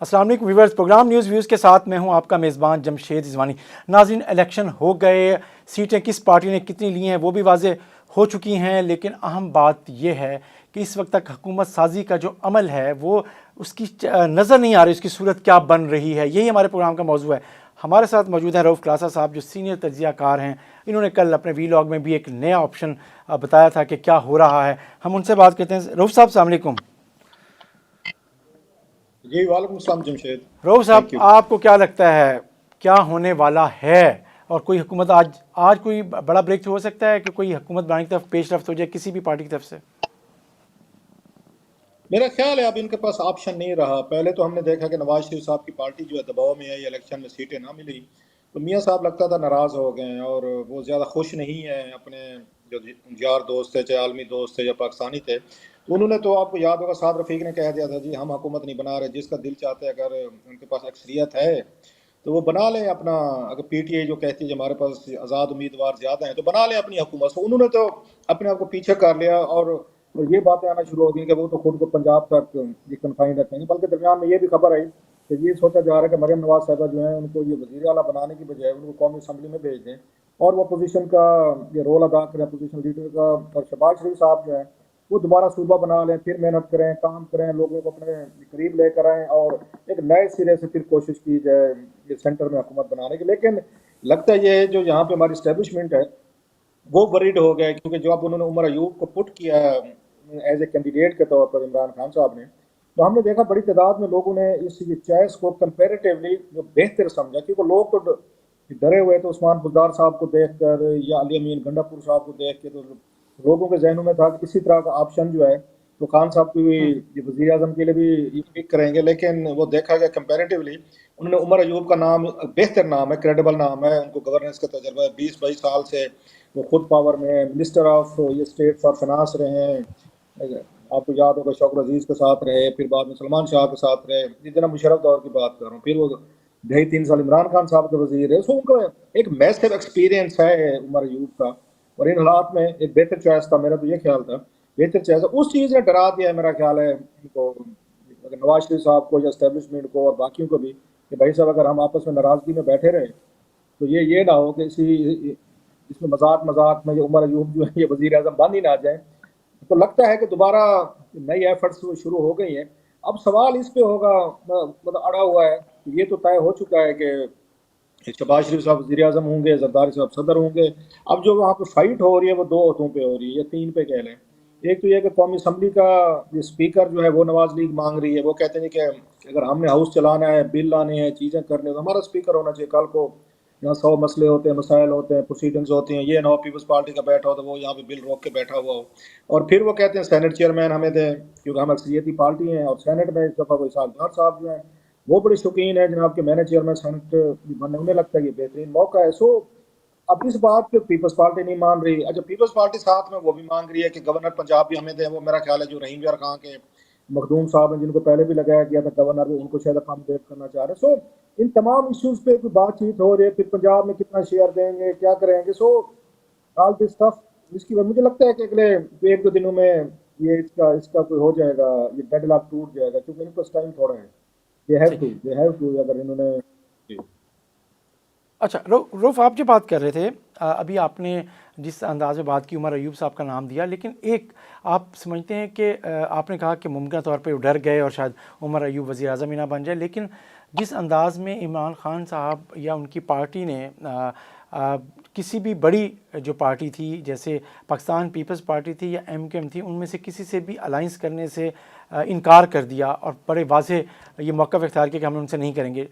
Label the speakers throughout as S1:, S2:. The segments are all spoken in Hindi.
S1: अस्सलाम वालेकुम व्यूअर्स, प्रोग्राम न्यूज़ व्यूज़ के साथ मैं हूं आपका मेज़बान जमशेद रिजवानी। नाज़रीन, इलेक्शन हो गए, सीटें किस पार्टी ने कितनी ली हैं वो भी वाज़े हो चुकी हैं, लेकिन अहम बात यह है कि इस वक्त तक हुकूमत साजी का जो अमल है वो उसकी नज़र नहीं आ रही, उसकी सूरत क्या बन रही है। यही हमारे प्रोग्राम का मौजू है। हमारे साथ मौजूद हैं रऊफ़ क्लासा साहब, जो सीनियर तज्ज़ियाकार हैं। इन्होंने कल अपने वीलॉग में भी एक नया ऑप्शन बताया था कि क्या हो रहा है। हम उनसे बात करते हैं। रऊफ़ साहब, अस्सलाम वालेकुम।
S2: जी वालेकुम सलाम जमशेद।
S1: रऊफ़ साहब,
S2: थैंक यू।
S1: आपको क्या लगता है क्या होने वाला है? और कोई हुकूमत आज आज कोई बड़ा ब्रेक थ्रू हो सकता है कि कोई हुकूमत बनाने की तरफ पेश रफ्त हो जाए किसी भी पार्टी की तरफ से?
S2: मेरा ख्याल है अब इनके पास ऑप्शन नहीं रहा। पहले तो हमने देखा कि नवाज शरीफ साहब की पार्टी जो है दबाव में है, ये इलेक्शन में सीटें ना मिली तो मियाँ साहब लगता था नाराज़ हो गए हैं और वो ज़्यादा खुश नहीं है अपने जो यार दोस्त थे, चाहे आलमी दोस्त थे या पाकिस्तानी थे। तो उन्होंने तो आपको याद होगा साद रफ़ीक ने कह दिया था जी हम हुकूमत नहीं बना रहे, जिसका दिल चाहता है अगर उनके पास अक्सरियत है तो वो बना लें अपना। अगर पीटीआई जो कहती है कि हमारे पास आज़ाद उम्मीदवार ज़्यादा हैं तो बना लें अपनी हुकूमत। तो उन्होंने तो अपने आप को पीछे कर लिया और ये बातें आना शुरू हो गई कि वो तो खुद को पंजाब तक ये कन्फाइन रखेंगे। बल्कि दरमियान में ये भी खबर आई कि ये सोचा जा रहा है कि मरियम नवाज साहबा जो है उनको ये वज़ीर आला बनाने की बजाय उनको कौमी असम्बली में भेज दें और वो अपोजिशन का ये रोल अदा करें, अपोजिशन लीडर का। और शहबाज शरीफ साहब जो है वो दोबारा सूबा बना लें, फिर मेहनत करें, काम करें, लोगों को अपने करीब लेकर आएँ और एक नए सिरे से फिर कोशिश की जाए ये सेंटर में हुकूमत बनाने की। लेकिन लगता ये है जो यहाँ पे हमारी इस्टेब्लिशमेंट है वो वरीड हो गया, क्योंकि जब उन्होंने उमर अयूब को पुट किया एज ए कैंडिडेट के तौर पर इमरान खान साहब ने, तो हमने देखा बड़ी तादाद में लोगों ने इस चॉइस को कंपेरेटिवली जो बेहतर समझा, क्योंकि लोग तो डरे हुए थे उस्मान बुज़दार साहब को देख कर या अली अमीन गंडापुर साहब को देख के। तो लोगों के जहनों में था कि इसी तरह का ऑप्शन जो है तो खान साहब को भी ये वज़ीर आज़म के लिए भी ये पिक करेंगे। लेकिन वो देखा गया कंपेरेटिवली उन्होंने उमर अयूब का नाम बेहतर नाम है, क्रेडिबल नाम है, उनको गवर्नेंस का तजर्बा है, 20-22 साल से वो खुद पावर में मिनिस्टर ऑफ ये स्टेट फॉर फाइनेंस रहे हैं। आपको याद होगा शौकत अजीज के साथ रहे, फिर बाद में सलमान शाह के साथ रहे, जितना मुशर्रफ दौर की बात कर रहा हूँ, फिर वो 2.5-3 साल इमरान खान साहब के वजीर है। सो उनका एक मैसिव एक्सपीरियंस है उमर अयूब का और इन हालात में एक बेहतर चॉइस था। मेरा तो ये ख्याल था बेहतर चॉइस उस चीज़ ने डरा दिया है मेरा ख्याल है इनको, अगर नवाज शरीफ साहब को या इस्टेब्लिशमेंट को और बाकियों को भी, कि भाई साहब अगर हम आपस में नाराजगी में बैठे रहे तो ये ना हो कि इसी इसमें मजाक मजाक में ये उमर अयूब जो है ये वजीर आजम बन ही ना जाए। तो लगता है कि दोबारा नई एफर्ट्स शुरू हो गई हैं। अब सवाल इस पे होगा, मतलब अड़ा हुआ है, ये तो तय हो चुका है कि शहबाज शरीफ साहब वजीर आजम होंगे, जरदारी साहब सदर होंगे। अब जो वहाँ पे फाइट हो रही है वो दो होतों पे हो रही है या तीन पे कह लें। एक तो ये कि कौमी असम्बली का ये स्पीकर जो है वो नवाज लीग मांग रही है। वो कहते हैं कि अगर हमने हाउस चलाना है, बिल लाने हैं, चीज़ें करनी है तो हमारा स्पीकर होना चाहिए। कल को यहाँ 100 मसले होते हैं, मसाइल होते हैं, प्रोसीडिंग्स होती हैं, ये ना हो पीपल्स पार्टी का बैठा हो तो वो यहाँ पे बिल रोक के बैठा हुआ हो। और फिर वो कहते हैं सेनेट चेयरमैन हमें दें, क्योंकि हम अक्सरियती पार्टी हैं। और सेनेट में इस दफ़ा कोई सालदार साहब जो हैं वो बड़े शौकीन है जनाब के मैंने चेयरमैन सेनेट बनने, उन्हें लगता है ये बेहतरीन मौका है। सो अब इस बात पे पीपल्स पार्टी नहीं मान रही। अच्छा, पीपल्स पार्टी साथ में वो भी मांग रही है कि गवर्नर पंजाब भी हमें दें। वो मेरा ख्याल है जो रहीम यार खां के मखदूम साहब हैं जिनको पहले भी लगाया गया था गवर्नर, वो उनको शायद अकोमोडेट करना चाह रहे हैं। सो इन तमाम इश्यूज पे कोई बातचीत हो रही है, फिर पंजाब में कितना शेयर देंगे, क्या करेंगे। सो ऑल दिस स्टफ, इसकी वजह मुझे लगता है कि अगले 1-2 दिनों में ये इसका इसका कोई हो जाएगा, ये डेडलॉक टूट जाएगा, क्योंकि इनके पास टाइम थोड़ा है।
S1: जी।
S2: दे हैव टू अगर इन्होंने जी।
S1: अच्छा, रूफ, आप जो बात कर रहे थे, अभी आपने जिस अंदाज में बात की, उमर अयूब साहब का नाम दिया, लेकिन एक आप समझते हैं कि आपने कहा कि मुमकिन तौर पे वो डर गए और शायद उमर अयूब वज़ीर आज़म ही ना बन जाए, लेकिन जिस अंदाज में इमरान खान साहब या उनकी पार्टी ने किसी भी बड़ी जो पार्टी थी, जैसे पाकिस्तान पीपल्स पार्टी थी या एमकेएम थी, उनमें से किसी से भी अलाइंस करने से इनकार कर दिया और बड़े वाज़े ये मौक़िफ़ इख्तियार किया कि हम उनसे नहीं करेंगे।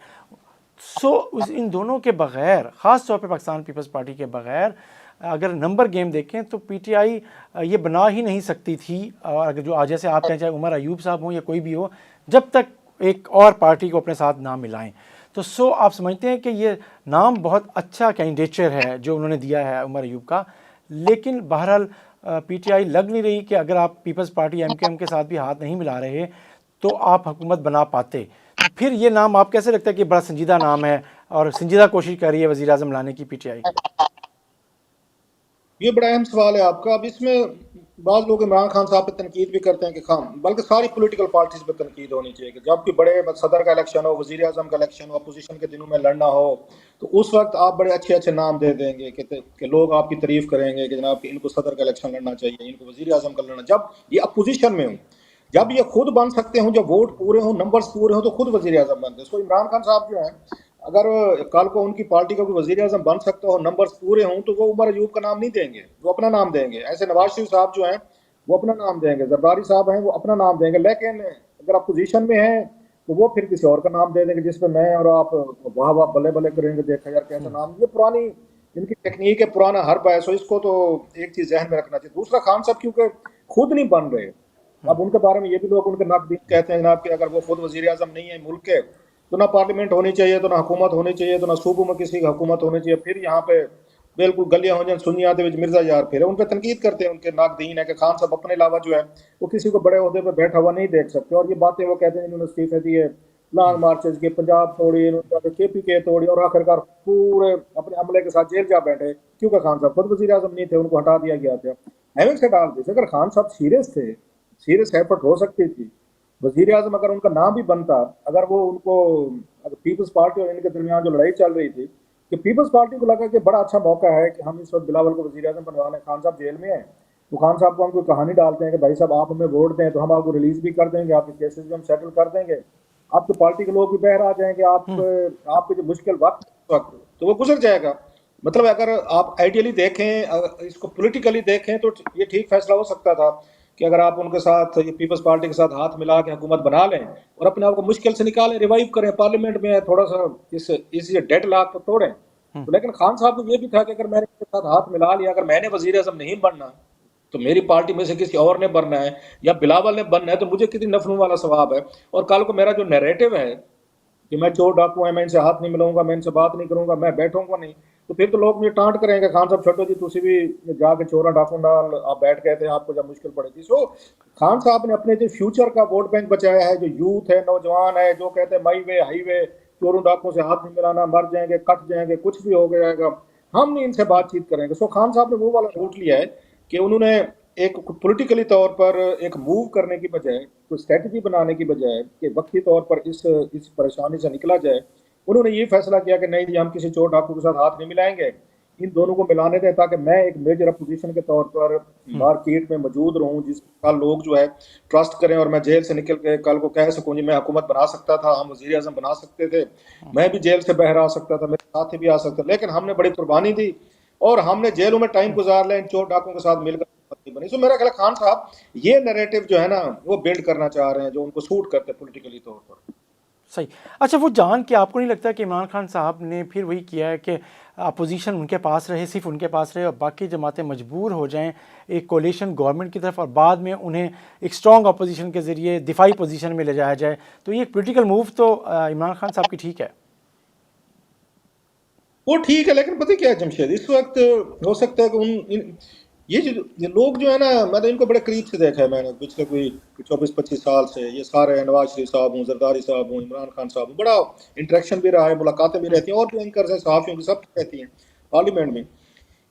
S1: उस इन दोनों के बग़ैर, ख़ास तौर पे पाकिस्तान पीपल्स पार्टी के बग़ैर, अगर नंबर गेम देखें तो पीटीआई ये बना ही नहीं सकती थी। और अगर जो आज जैसे आप कहें, चाहे उमर अयूब साहब हों या कोई भी हो, जब तक एक और पार्टी को अपने साथ ना मिलाएं। तो आप समझते हैं कि ये नाम बहुत अच्छा कैंडिडेचर है जो उन्होंने दिया है उमर अयूब का, लेकिन बहरहाल पीटीआई लग नहीं रही कि अगर आप पीपल्स पार्टी एमकेएम के साथ भी हाथ नहीं मिला रहे तो आप हुकूमत बना पाते। फिर ये नाम आप कैसे लगता है कि बड़ा संजीदा नाम है और संजीदा कोशिश कर रही है वज़ीर-ए-आज़म लाने की पीटीआई?
S2: ये बड़ा अहम सवाल है आपका। अब इसमें बाज़ लोग इमरान खान साहब पे तनकीद भी करते हैं कि खान, बल्कि सारी पॉलिटिकल पार्टीज पे तनकीद होनी चाहिए कि जब भी बड़े सदर का इलेक्शन हो, वजीर आजम का इलेक्शन हो, अपोजिशन के दिनों में लड़ना हो, तो उस वक्त आप बड़े अच्छे अच्छे नाम दे देंगे कि लोग आपकी तारीफ करेंगे कि जनाब कि इनको सदर का इलेक्शन लड़ना चाहिए, इनको वजीर आजम का लड़ना, जब ये अपोजिशन में हो, जब ये खुद बन सकते हो, जब वोट पूरे हो, नंबर्स पूरे हो, तो खुद वजीर आजम बनते हैं। सो इमरान खान साहब जो है, अगर कल को उनकी पार्टी का कोई वजीर आजम बन सकता हो, नंबर्स पूरे हों, तो वो उमर अयूब का नाम नहीं देंगे, वो अपना नाम देंगे। ऐसे नवाज शरीफ साहब जो हैं वो अपना नाम देंगे, जरदारी साहब हैं वो अपना नाम देंगे, लेकिन अगर आप पोजीशन में हैं तो वो फिर किसी और का नाम दे देंगे जिसपे मैं और आप वाह वाह बल्ले बल्ले करेंगे, देखा यार कैसा नाम। ये पुरानी इनकी टेक्निक है, पुराना हर्ब है। सो इसको तो एक चीज जहन में रखना चाहिए। दूसरा, खान साहब क्योंकि खुद नहीं बन रहे, अब उनके बारे में ये भी लोग उनके नाकदीन कहते हैं जनाब कि अगर वो खुद वजीर आजम नहीं है मुल्क के, तो ना पार्लियामेंट होनी चाहिए, तो ना हुकूमत होनी चाहिए, तो ना सूबों में किसी की हुकूमत होनी चाहिए। फिर यहाँ पे बिल्कुल गलियां हो जाए सुनिया दे मिर्जा यार, फिर उन पर तनकीद करते हैं, उनके नाकदीन है कि खान साहब अपने अलावा जो है वो किसी को बड़े अहदे पर बैठा हुआ नहीं देख सकते। और ये बातें वो कहते हैं इन्होंने इस्तीफे दिए, लॉन्ग मार्चेस के, पंजाब तोड़ी, KPK तोड़ी, और आखिरकार पूरे अपने अमले के साथ जेल जा बैठे क्योंकि खान साहब खुद वजीर आजम नहीं थे, उनको हटा दिया गया था। हैविंग सेड ऑल दिस, अगर खान साहब सीरियस थे, सीरियस एफर्ट हो सकती थी, वजीर आजम अगर उनका नाम भी बनता, अगर वो उनको, अगर पीपल्स पार्टी और इनके दरमियान जो लड़ाई चल रही थी, कि पीपल्स पार्टी को लगा कि बड़ा अच्छा मौका है कि हम इस वक्त बिलावल को वजीर आजम बनवा लें, खान साहब जेल में है, तो खान साहब को हम कोई कहानी डालते हैं कि भाई साहब आप हमें वोट दें तो हम आपको रिलीज भी कर देंगे, आपके केसेस भी हम सेटल कर देंगे, आपकी पार्टी के लोग भी बहर आ जाएंगे, आपके जो मुश्किल वक्त तो वो गुजर जाएगा। मतलब अगर आप आइडियली देखें, इसको पॉलिटिकली देखें, तो ये ठीक फैसला हो सकता था कि अगर आप उनके साथ, ये पीपल्स पार्टी के साथ हाथ मिला के हुकूमत बना लें और अपने आप को मुश्किल से निकालें, रिवाइव करें, पार्लियामेंट में थोड़ा सा इस डेड लॉक को तोड़ें। तो लेकिन खान साहब को ये भी था कि अगर मैंने इनके साथ हाथ मिला लिया, अगर मैंने वजीर आजम नहीं बनना, तो मेरी पार्टी में से किसी और ने बनना है या बिलावल ने बनना है, तो मुझे कितनी नफलों वाला सवाब है। और कल को मेरा जो नैरेटिव है कि मैं चोर डाकू है, मैं इनसे हाथ नहीं मिलाऊंगा, मैं इनसे बात नहीं करूंगा, मैं बैठूंगा नहीं, तो फिर तो लोग मुझे टांट करेंगे, खान साहब छोटो जी तुसी भी जाके चोरा डाकू नाल आप बैठ गए थे, आपको जब मुश्किल पड़ेगी। सो खान साहब ने अपने जो फ्यूचर का वोट बैंक बचाया है, जो यूथ है, नौजवान है, जो कहते हैं माई वे हाईवे, चोरों डाकुओं से हाथ नहीं मिलाना, मर जाएंगे, कट जाएंगे, कुछ भी हो जाएगा, हम नहीं इनसे बातचीत करेंगे। सो खान साहब ने वो वाला रूट लिया है कि उन्होंने एक पॉलिटिकली तौर पर एक मूव करने की बजाय, कोई स्ट्रेटजी बनाने की बजाय कि वक्ती तौर पर इस परेशानी से निकला जाए, उन्होंने ये फैसला किया कि नहीं जी हम किसी चोर डाकू के साथ हाथ नहीं मिलाएंगे, इन दोनों को मिलाने दें ताकि मैं एक मेजर अपोजिशन के तौर पर मार्केट में मौजूद रहूं, जिसका लोग जो है ट्रस्ट करें, और मैं जेल से निकल के कल को कह सकूं जी मैं हुकूमत बना सकता था, हम वजीर आजम बना सकते थे, मैं भी जेल से बाहर आ सकता था, मेरे साथी भी आ सकते, लेकिन हमने बड़ी कुर्बानी दी और हमने जेलों में टाइम गुजार लिया इन चोर डाकुओं के साथ मिलकर नहीं बनी। सो मेरा ख्याल खान साहब ये नैरेटिव जो है ना वो बिल्ड करना चाह रहे हैं, जो उनको सूट करते हैं पॉलिटिकली तौर पर।
S1: सही। अच्छा, वो जान के आपको नहीं लगता कि इमरान खान साहब ने फिर वही किया है कि अपोजिशन उनके पास रहे, सिर्फ उनके पास रहे, और बाकी जमातें मजबूर हो जाएं एक कोलिशन गवर्नमेंट की तरफ, और बाद में उन्हें एक स्ट्रॉन्ग अपोजिशन के ज़रिए दिफाई पोजीशन में ले जाया जाए? तो ये पॉलिटिकल मूव तो इमरान खान साहब की ठीक है,
S2: वो ठीक है, लेकिन पता क्या है जमशेद, इस वक्त हो सकता है कि ये लोग जो है ना, मैंने इनको बड़े करीब से देखा है, मैंने पिछले कोई 24-25 साल से, ये सारे नवाज शरीफ साहब हूँ, जरदारी साहब हूँ, इमरान खान साहब हूँ, बड़ा इंटरेक्शन भी रहा है, मुलाकातें भी रहती हैं, और भी एंकर हैं, सहाफ़ियों की सब रहती हैं पार्लियामेंट में।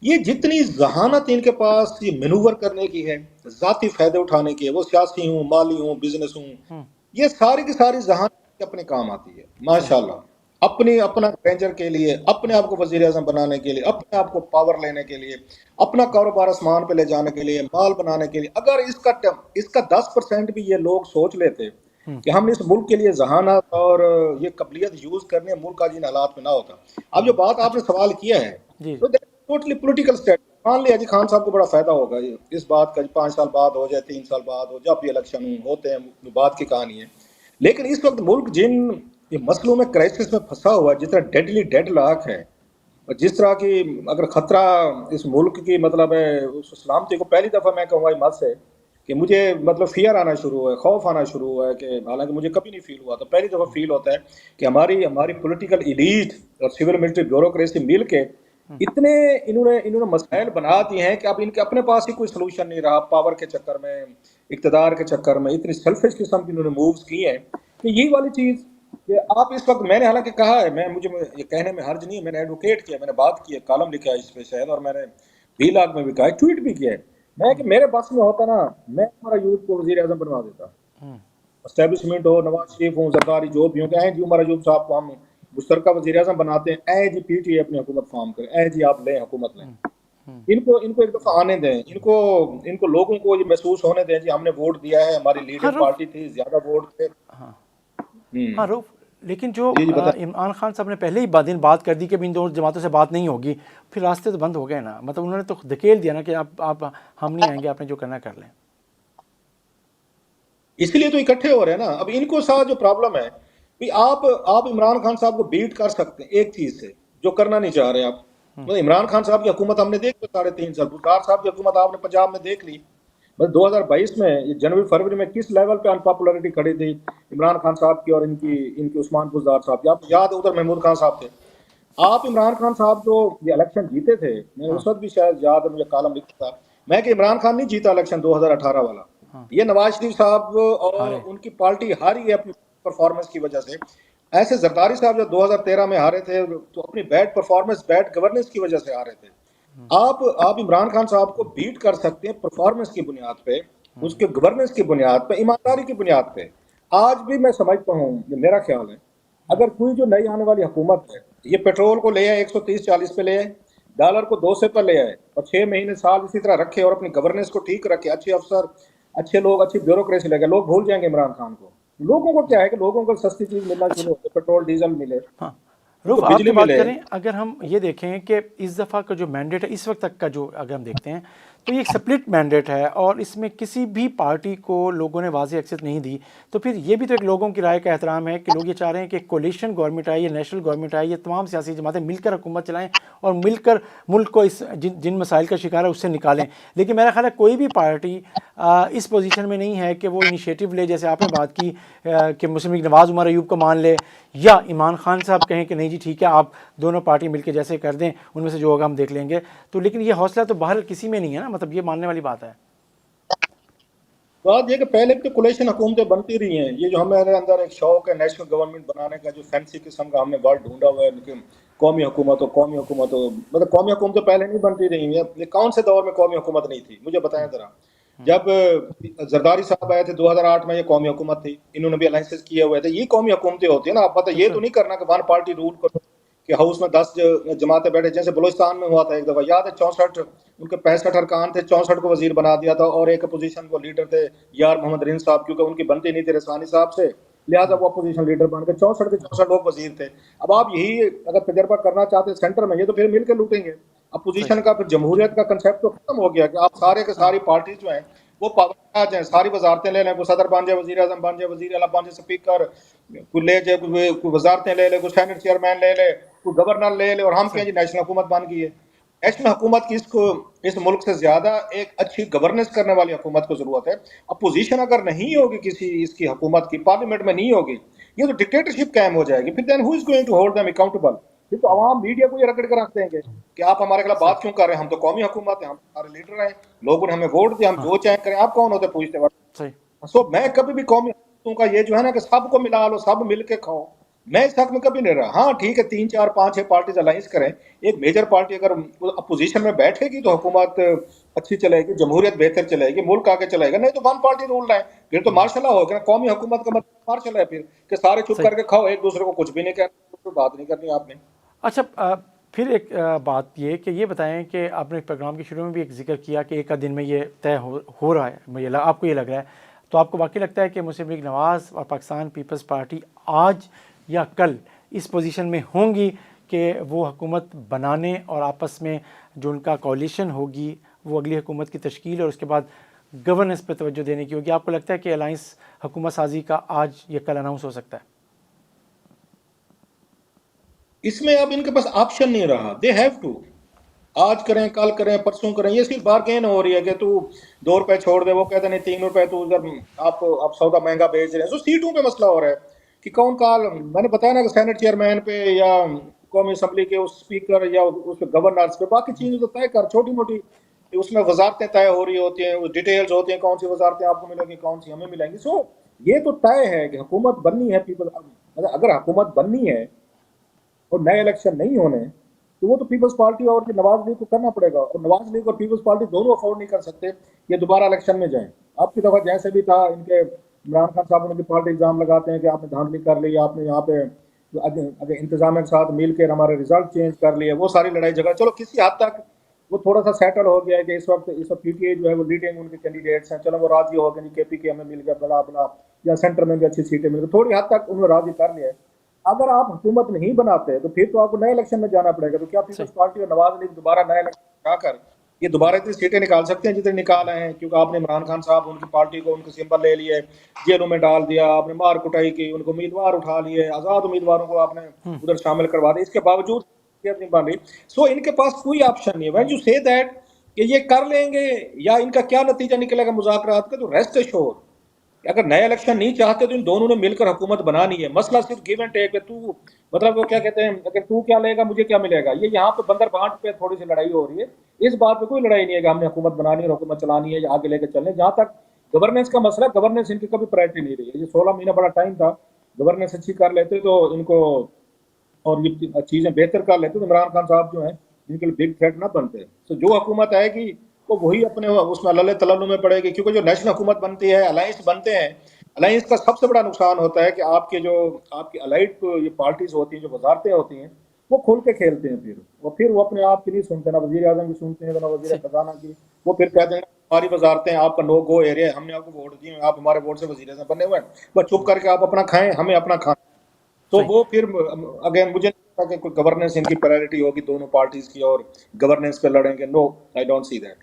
S2: ये जितनी जहानत इनके पास ये मैनूवर करने की है, जाती फायदे उठाने की है, वो सियासी हूँ, माली हूँ, बिजनेस हूँ, ये सारी की सारी जहानत अपने काम आती है
S1: सही।
S2: माशाल्लाह। अपनी अपना वेंचर के लिए, अपने आप को वजीर आजम बनाने के लिए, अपने आप को पावर लेने के लिए, अपना कारोबार आसमान पे ले जाने के लिए, माल बनाने के लिए, अगर इसका 10% भी ये लोग सोच लेते कि हम इस मुल्क के लिए जहानत और ये काबिलियत यूज करने मुल्क का जिन हालात में ना होता। अब जो बात आपने सवाल किया है,
S1: जी।
S2: तो टोटली पॉलिटिकल स्टेट, मान लिया जी खान साहब को बड़ा फायदा होगा इस बात का, 5 साल बाद हो जाए, 3 साल बाद हो, जब भी इलेक्शन होते हैं, बात की कहानी है। लेकिन इस वक्त मुल्क जिन ये मसलों में, क्राइसिस में फंसा हुआ है, जितना डेडली डेडलॉक है, और जिस तरह की अगर खतरा इस मुल्क की मतलब है उस सलामती को, पहली दफा मैं कहूँगा मत से कि मुझे मतलब फियर आना शुरू हुआ है, खौफ आना शुरू हुआ है, कि हालांकि मुझे कभी नहीं फील हुआ था, पहली दफा फील होता है कि हमारी हमारी पॉलिटिकल इलीट और सिविल मिलिट्री ब्यूरोक्रेसी मिल के इतने इन्होंने मसाइल बना दिए हैं कि अब इनके अपने पास ही कोई सोल्यूशन नहीं रहा। पावर के चक्कर में, इक्तदार के चक्कर में इतनी सेल्फिश किस्म की इन्होंने मूव्स की हैं कि यही वाली चीज कि आप इस वक्त, मैंने हालांकि कहा है, मुझे ये कहने में हर्ज नहीं है, मैंने एडवोकेट किया, मैंने बात की है, कॉलम लिखा है इस पे शायद, और मैंने व्लॉग में भी कहा है, ट्वीट भी किया है, मैं कि मेरे बस में होता ना, मैं हमारा यूथ को वजीर आजम बनवा देता।
S1: हम्म,
S2: एस्टेब्लिशमेंट हो, नवाज शरीफ हो, जरदारी जो भी हो, कि ऐ जी उमर अयूब साहब को हम मुश्तरका वजीर आजम बनाते हैं, ऐ जी पीटीए अपनी हुकूमत फॉर्म करें, ऐ जी आप लें हुकूमत लें।
S1: हम्म, हम्म।
S2: इनको इनको एक दफा आने दें, इनको इनको लोगों को ये महसूस होने दें जी हमने वोट दिया है, हमारी
S1: हाँ
S2: लीडिंग
S1: रूफ।
S2: पार्टी थी, ज्यादा वोट थे।
S1: हाँ। हाँ
S2: हम्म।
S1: रूफ, लेकिन जो
S2: जी जी बताएं।
S1: इमरान खान साहब ने पहले ही दिन बात कर दी कि अब इन दोनों जमातों से बात नहीं होगी, फिर रास्ते तो बंद हो गए ना, मतलब उन्होंने तो धकेल दिया ना कि आप हम नहीं आएंगे, आपने जो करना है कर लें।
S2: इसलिए तो इकट्ठे हो रहे हैं ना। अब इनको साथ जो प्रॉब्लम है कि आप इमरान खान साहब को बीट कर सकते हैं एक चीज से, जो करना नहीं चाह रहे आप। मतलब इमरान खान साहब की हुकूमत हमने देख ली 3.5 साल, बुखार साहब की हुकूमत आपने पंजाब में देख ली। बस 2022 में ये जनवरी फरवरी में किस लेवल पे अनपॉपुलरिटी खड़ी थी इमरान खान साहब की और इनकी इनकी उस्मान बुज़दार साहब की। आपको याद है उधर महमूद खान साहब थे। आप इमरान खान साहब जो ये इलेक्शन जीते थे, मैंने
S1: हाँ।
S2: उस वक्त भी शायद याद है, मुझे कॉलम लिखा था मैं कि इमरान खान नहीं जीता इलेक्शन 2018 वाला,
S1: हाँ।
S2: ये नवाज शरीफ साहब और
S1: हारे।
S2: उनकी पार्टी हारी है अपनी परफॉर्मेंस की वजह से। ऐसे जरदारी साहब जो 2013 में हारे थे तो अपनी बैड परफॉर्मेंस, बैड गवर्नेंस की वजह से हारे थे। आप इमरान खान साहब को बीट कर सकते हैं परफॉर्मेंस की बुनियाद पे, उसके गवर्नेंस की बुनियाद पे, ईमानदारी की बुनियाद पे। आज भी मैं समझता हूँ, ये मेरा ख्याल है, अगर कोई जो नई आने वाली हुकूमत है, ये पेट्रोल को ले आए 130-140 पे ले आए, डॉलर को 200 पे ले आए और 6 महीने साल इसी तरह रखे और अपनी गवर्नेंस को ठीक रखे, अच्छे अफसर, अच्छे लोग, अच्छी ब्यूरोक्रेसी लगे, लोग भूल जाएंगे इमरान खान को। लोगों को क्या है कि लोगों को सस्ती चीज मिलना शुरू
S1: अच्छा।
S2: होती है, पेट्रोल डीजल मिले,
S1: हाँ
S2: उनको
S1: रुफ, आपकी
S2: बिजली
S1: बात
S2: मिले।
S1: करें, अगर हम ये देखें कि इस दफ़ा का जो मैंडेट है इस वक्त तक का, जो अगर हम देखते हैं तो ये एक स्प्लिट मैंडेट है और इसमें किसी भी पार्टी को लोगों ने वाज़ेह एक्सेस नहीं दी। तो फिर ये भी तो एक लोगों की राय का एहतराम है कि लोग ये चाह रहे हैं कि कोलिशन गवर्नमेंट आए या नेशनल गवर्नमेंट आए, ये तमाम सियासी जमातें मिलकर हुकूमत चलाएं और मिलकर मुल्क को इस जिन मसाइल का शिकार है उससे निकालें। लेकिन मेरा ख्याल है कोई भी पार्टी इस पोजीशन में नहीं है कि वो इनिशिएटिव ले, जैसे आपने बात की कि मुस्लिम लीग नवाज़ उमर अयूब को मान ले, या इमरान खान साहब कहें कि नहीं जी ठीक है आप दोनों पार्टी मिलकर जैसे कर दें, उनमें से जो होगा हम देख लेंगे। तो लेकिन ये हौसला तो बाहर किसी में नहीं है ना, मतलब ये मानने वाली बात है।
S2: बात ये कि पहले भी तो कोलेशन हुकूमतें बनती रही हैं। ये जो हमारे अंदर एक शौक है नेशनल गवर्नमेंट बनाने का, जो फैंसी किस्म का हमने वर्ड ढूंढा हुआ है कि कौमी हुकूमत हो, कौमी हुकूमत हो, मतलब कौमी हुकूमत तो पहले नहीं बनती रही हैं। ये कौन से दौर में कौमी हुकूमत नहीं थी, मुझे बताएं जरा। जब जरदारी साहब आए थे 2008 में, ये कौमी हुकूमत थी, इन्होंने भी अलायंसेस किए हुए थे, ये कौमी हुकूमतें होती है ना। आप पता ये तो
S1: बिल्कुल
S2: नहीं करना कि वन पार्टी रूल करो कि हाउस में 10 जमातें बैठे, जैसे बलूचिस्तान में हुआ था एक दफा, याद है 64 उनके 65 अरकान थे, 64 को वजीर बना दिया था और एक अपोजिशन वो लीडर थे यार मोहम्मद रिन साहब, क्योंकि उनकी बनती नहीं थी रसानी साहब से, लिहाजा वो अपोजिशन लीडर बन के 64 के 64 लोग वजीर थे। अब आप यही अगर तजर्बा करना चाहते हैं सेंटर में, ये तो फिर मिलकर लूटेंगे।
S1: सही।
S2: अपोजिशन का फिर जमहूरियत का कंसेप्ट तो खत्म हो गया कि आप सारे के
S1: हाँ।
S2: सारी पार्टी जो है वो पावर आ जाए, सारी वजारतें ले लें, कोई सदर बन जाए, वजीर आजम बन जाए, वजीर आला बन जाए, स्पीकर कोई ले जाए, कोई वजारतें ले ले, कोई सेनेट चेयरमैन ले ले, कोई गवर्नर ले ले, और हम
S1: सही।
S2: कहें जी नेशनल हुकूमत बन गई है। नेशनल हुकूमत की इसको इस मुल्क से ज्यादा एक अच्छी गवर्नेंस करने वाली हुकूमत को जरूरत है। अपोजिशन अगर नहीं होगी किसी इसकी हुकूमत की, पार्लियामेंट में नहीं होगी, ये तो डिक्टेटरशिप कायम हो जाएगी। फिर then who is going to hold them accountable? फिर तो आवाम मीडिया को ये रगड़ कर रख देंगे कि आप हमारे खिलाफ
S1: सही।
S2: बात क्यों कर रहे हैं, हम तो कौमी हुकूमत है, हम सारे लीडर हैं, लोगों ने हमें वोट दिया, हम
S1: हाँ।
S2: जो चाहे करें, आप कौन होते पूछते वक्त।
S1: सही।
S2: सो मैं कभी भी कौमी हुकूमतों का ये जो है ना कि सबको मिला लो, सब मिल के खाओ, मैं इस हक में कभी नहीं रहा। हाँ ठीक है, 3 4 5 6 पार्टीज अलायंस करें, एक मेजर पार्टी अगर अपोजिशन में बैठेगी तो हुकूमत अच्छी चलेगी, जमहूरियत बेहतर चलेगी, मुल्क आगे चलेगा। नहीं तो वन पार्टी रूल रहे, फिर तो मार्शल लॉ होगा ना। कौमी हुकूमत का मतलब मार्शल है फिर, कि सारे चुप
S1: सही।
S2: करके खाओ, एक दूसरे को कुछ भी नहीं कहना, कोई बात नहीं करनी आपने।
S1: अच्छा, फिर एक बात ये कि ये बताएं कि आपने प्रोग्राम के शुरू में भी एक जिक्र किया कि एक आध दिन में ये तय हो रहा है, मुझे आपको ये लग रहा है, तो आपको वाकई लगता है कि मुस्लिम लीग नवाज़ और पाकिस्तान पीपल्स पार्टी आज या कल इस पोजीशन में होंगी कि वो हुकूमत बनाने और आपस में जो उनका कोalition होगी वो अगली हुकूमत की तश्कील और उसके बाद गवर्नेंस पर तवज्जो देने की होगी? आपको लगता है कि अलाइंस हुकूमत साजी का आज या कल अनाउंस हो सकता है?
S2: इसमें अब इनके पास ऑप्शन नहीं रहा, दे हैव टू। आज करें, कल करें, परसों करें, ये सिर्फ बार्गेन हो रही है कि तू 2 रुपए छोड़ दे, वो कहते नहीं 3 रुपए, तू उधर आप सौदा महंगा बेच रहे हैं। तो सीटों पे मसला हो रहा है कि कौन काल, मैंने बताया ना कि सेनेट चेयरमैन पे या कौमी असम्बली के उस स्पीकर या उस पे गवर्नर्स पे, बाकी चीजें तो तय कर, छोटी मोटी उसमें वजारतें तय हो रही होती हैं, डिटेल्स होती हैं, कौन सी वजारतें आपको मिलेंगी, कौन सी हमें मिलेंगी। सो ये तो तय है कि हुकूमत बननी है, पीपल, अगर हुकूमत बननी है और नए इलेक्शन नहीं होने, तो वो तो पीपल्स पार्टी और नवाज लीग को करना पड़ेगा, और नवाज लीग और पीपल्स पार्टी दोनों अफोर्ड नहीं कर सकते ये दोबारा इलेक्शन में जाएं। अब की दफा जैसे भी था, इनके इमरान खान साहब उनकी पार्टी एग्जाम लगाते हैं कि आपने धांधली कर ली, आपने यहाँ पे अगर इंतजाम के साथ मिलकर हमारे रिजल्ट चेंज कर लिए, वो सारी लड़ाई झगड़ा चलो किसी हद तक वो थोड़ा सा सेटल हो गया है कि इस वक्त पीटीआई जो है वो लीडिंग उनके कैंडिडेट्स हैं, चलो वो राजी हो गए, केपीके हमें मिल गया, बड़ा बड़ा, या सेंटर में भी अच्छी सीटें मिल गई, थोड़ी हद तक उन्होंने राजी कर लिया है। अगर आप हुकूमत नहीं बनाते तो फिर तो आपको नए इलेक्शन में जाना पड़ेगा। तो क्या पीपल्स
S1: सही।
S2: पार्टी और नवाज लीग दोबारा नए इलेक्शन जाकर ये दोबारा इतनी सीटें निकाल सकते हैं जितने निकाल आए हैं? क्योंकि आपने इमरान खान साहब उनकी पार्टी को उनके सिंबल ले लिए, जेलों में डाल दिया, आपने मार कुटाई की, उनको उम्मीदवार उठा लिए, आजाद उम्मीदवारों को आपने उधर शामिल करवा दिया, इसके बावजूद नहीं बन रही। सो इनके पास कोई ऑप्शन नहीं है। व्हेन यू से दैट कि ये कर लेंगे या इनका क्या नतीजा निकलेगा मुज़ाकरात का, तो रेस्ट एश्योर अगर नया इलेक्शन नहीं चाहते तो इन दोनों ने मिलकर हुकूमत बनानी है। मसला सिर्फ गिव एंड टेक है। तू मतलब वो क्या कहते हैं, अगर तू क्या लेगा मुझे क्या मिलेगा, ये यहाँ पे बंदर बांट पे थोड़ी सी लड़ाई हो रही है। इस बात पे कोई लड़ाई नहीं है कि हमने हुकूमत बनानी है और हुकूमत चलानी है या आगे लेकर चलने। जहाँ तक गवर्नेंस का मसला, गवर्नेंस इनकी कभी प्रायोरिटी नहीं रही है। ये 16 महीना बड़ा टाइम था, गवर्नेंस अच्छी कर लेते तो इनको और ये चीजें बेहतर कर लेते तो इमरान खान साहब जो है इनके लिए बिग थ्रेट ना बनते। तो जो हुकूमत आएगी वो वही अपने उसमें लल्ले तलल्लु में पड़ेगी, क्योंकि जो नेशनल हुकूमत बनती है, अलायंस बनते हैं, अलायंस का सबसे बड़ा नुकसान होता है कि आपके जो आपकी अलाइड ये पार्टीज होती हैं, जो वजारतें होती हैं, वो खुल के खेलते हैं फिर वो अपने आप की नहीं सुनते, ना वजीर आजम की सुनते हैं, ना वजीर
S1: सही।
S2: खजाना की। वो फिर कहते हैं हमारी वजारतें आपका नो गो एरिया है, हमने आपको वोट दिए, आप हमारे वोट से वजीर आजम बने हुए हैं, बस चुप करके आप अपना खाएं, हमें अपना खाएं। तो
S1: सही।
S2: वो फिर अगेन मुझे नहीं लगता कि कोई गवर्नेंस इनकी प्रायोरिटी होगी दोनों पार्टीज की और गवर्नेंस पे लड़ेंगे। No, I don't see that.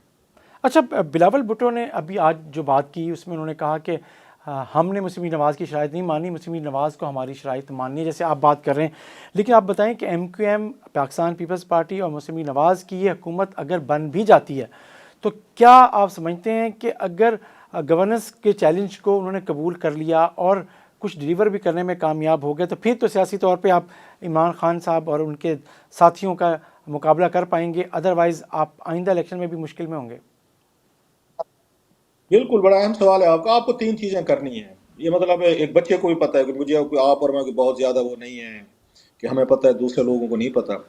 S1: अच्छा, बिलावल भुट्टो ने अभी आज जो बात की उसमें उन्होंने कहा कि हमने मुस्लिम नवाज़ की शराइत नहीं मानी, मुस्लिम नवाज़ को हमारी शराइत माननी है, जैसे आप बात कर रहे हैं। लेकिन आप बताएं कि MQM, पाकिस्तान पीपल्स पार्टी और मुस्लिम नवाज़ की ये हुकूमत अगर बन भी जाती है तो क्या आप समझते हैं कि अगर गवर्नेंस के चैलेंज को उन्होंने कबूल कर लिया और कुछ डिलीवर भी करने में कामयाब हो गए तो फिर तो सियासी तौर पे आप इमरान खान साहब और उनके साथियों का मुकाबला कर पाएंगे, अदरवाइज़ आप आइंदा इलेक्शन में भी मुश्किल में होंगे?
S2: बिल्कुल, बड़ा अहम सवाल है आपका। आपको 3 चीज़ें करनी है। ये मतलब एक बच्चे को भी पता है कि मुझे आप और मैं कोई बहुत ज़्यादा वो नहीं है कि हमें पता है, दूसरे लोगों को नहीं पता।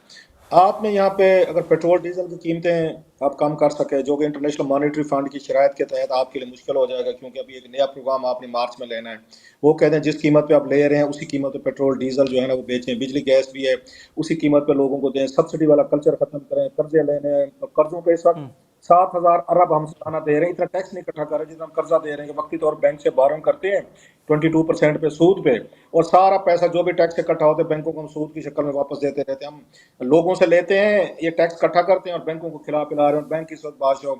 S2: आपने यहाँ पे अगर पेट्रोल डीजल की कीमतें आप कम कर सके, जो कि इंटरनेशनल मॉनेटरी फंड की शराइत के तहत आपके लिए मुश्किल हो जाएगा, क्योंकि अभी एक नया प्रोग्राम आपने मार्च में लेना है। वो कहते हैं जिस कीमत पे आप ले रहे हैं उसी कीमत पे पेट्रोल डीजल जो है ना वो बेचें, बिजली गैस भी है उसी कीमत पे लोगों को दें, सब्सिडी वाला कल्चर खत्म करें, कर्जे लेने हैं, कर्जों पे इस वक्त 7,000 अरब हम सालाना दे रहे हैं, इतना टैक्स नहीं इकट्ठा कर रहे जितना हम कर्जा दे रहे हैं। वक्ती तौर पर बैंक से बारोइंग करते हैं 22% पे सूद पे, और सारा पैसा जो भी टैक्स इकट्ठा होता है बैंकों को हम सूद की शक्ल में वापस देते रहते हैं। हम लोगों से लेते हैं, ये टैक्स इकट्ठा करते हैं और बैंकों को खिला पिला रहे हैं, और बैंक इस वक्त बादशाह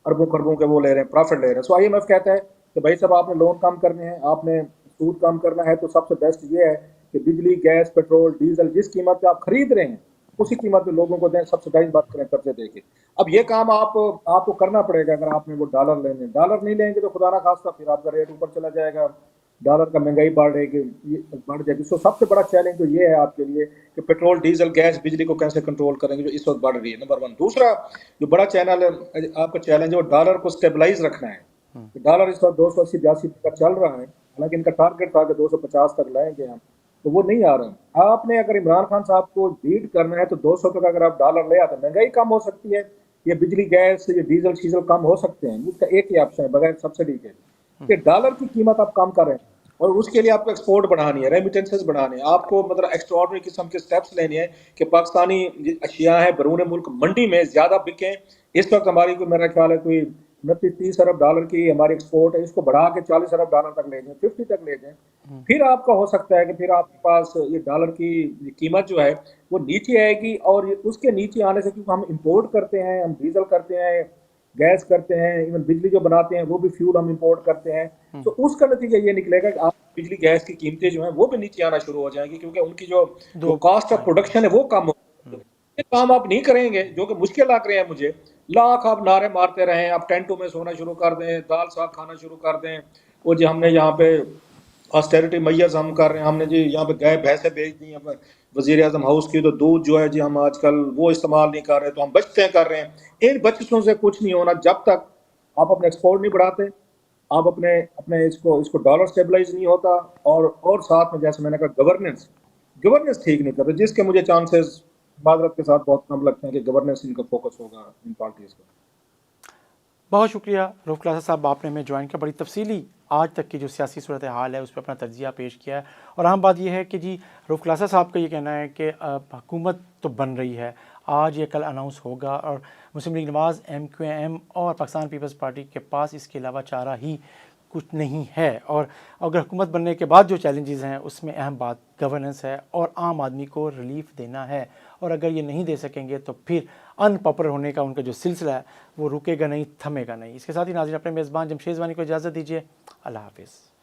S2: अरबों खरबों के वो ले रहे हैं, प्रॉफिट ले रहे हैं। सो IMF कहता है कि भाई साहब आपने लोन कम करने हैं, आपने सूद कम करना है, तो सबसे बेस्ट ये है कि बिजली गैस पेट्रोल डीजल जिस कीमत पे आप खरीद रहे हैं उसी कीमत पे लोगों को दें, सब्सिडाइज बात करें कर्जे देके। अब ये काम आपको करना पड़ेगा। अगर आपने वो डॉलर लेने, डॉलर नहीं लेंगे तो खुदा ना खास्ता फिर आपका रेट ऊपर चला जाएगा, डॉलर का महंगाई बढ़ जाएगी। सो सबसे बड़ा चैलेंज तो ये है आपके लिए कि पेट्रोल डीजल गैस बिजली को कैसे कंट्रोल करेंगे जो इस वक्त बढ़ रही है, नंबर 1। दूसरा जो बड़ा चैनल है आपका चैलेंज है वो डॉलर को स्टेबलाइज रखना है। तो डॉलर इस वक्त 280-82 तक चल रहा है, हालांकि इनका टारगेट था कि 250 तक लाएंगे हम, तो वो नहीं आ रहा। आपने अगर इमरान खान साहब को बीट करना है तो 200 तक अगर आप डॉलर ले आते, महंगाई कम हो सकती है, ये बिजली गैस ये डीजल शीजल कम हो सकते हैं। उसका एक ही ऑप्शन है बगैर सब्सिडी के कि डॉलर की कीमत आप कम कर रहे हैं, और उसके लिए आपको एक्सपोर्ट बढ़ानी है, रेमिटेंसेस बढ़ाने हैं, आपको मतलब एक्स्ट्राऑर्डिनरी किस्म के स्टेप्स लेने हैं कि पाकिस्तानी अशिया है बैरून मुल्क मंडी में ज्यादा बिकें। इस वक्त हमारी कोई मेरा ख्याल है कोई 29-30 अरब डॉलर की हमारी एक्सपोर्ट है, इसको बढ़ा के 40 अरब डॉलर तक ले जाए, 50 तक ले जाए। फिर आपका हो सकता है कि फिर आपके पास ये डॉलर की कीमत जो है वो नीचे आएगी, और उसके नीचे आने से, क्योंकि हम इंपोर्ट करते हैं, हम डीजल करते हैं, गैस करते हैं, इवन बिजली जो बनाते हैं वो भी फ्यूल हम इंपोर्ट करते हैं। तो उसका नतीजा ये निकलेगा कि आप बिजली गैस की कीमतें जो है वो भी नीचे आना शुरू हो जाएंगी, क्योंकि उनकी जो
S1: दो
S2: कॉस्ट ऑफ प्रोडक्शन है वो कम हो। ये काम आप नहीं करेंगे जो कि मुश्किल लग रहे हैं मुझे, लाख आप नारे मारते रहें, आप टेंटों में सोना शुरू कर दें, दाल साग खाना शुरू कर दें, वो जो हमने यहाँ पे ऑस्टेरिटी मैयर्स हम कर रहे हैं, हमने जी यहाँ पे गाय भैंसें बेच दी हैं वजीर आजम हाउस की, तो दूध जो है जी हम आजकल वो इस्तेमाल नहीं कर रहे, तो हम बचतें कर रहे हैं। इन बचतों से कुछ नहीं होना जब तक आप अपने एक्सपोर्ट नहीं बढ़ाते, आप अपने अपने इसको इसको डॉलर स्टेबलाइज नहीं होता, और साथ में जैसे मैंने कहा गवर्नेंस ठीक नहीं करते, जिसके मुझे चांसेस माजरत के साथ बहुत कम लगते हैं कि गवर्नेंस इनका फोकस होगा इन पार्टीज़ का।
S1: बहुत शुक्रिया रऊफ़ क्लासा साहब, आपने हमें ज्वाइन किया, बड़ी तफसीली आज तक की जो सियासी सूरत हाल है उस पर अपना तजिया पेश किया है। और अहम बात यह है कि जी रऊफ़ क्लासा साहब का ये कहना है कि हुकूमत तो बन रही है, आज या कल अनाउंस होगा, और मुस्लिम लीग नवाज़, MQM और पाकिस्तान पीपल्स पार्टी के पास इसके अलावा चारा ही कुछ नहीं है। और अगर हुकूमत बनने के बाद जो चैलेंजेस हैं उसमें अहम बात गवर्नेंस है और आम आदमी को रिलीफ देना है। और अगर ये नहीं दे सकेंगे तो फिर अनपॉपुलर होने का उनका जो सिलसिला है वो रुकेगा नहीं, थमेगा नहीं। इसके साथ ही नाज़रीन, अपने मेज़बान जमशेद वानी को इजाज़त दीजिए। अल्लाह हाफ़िज़।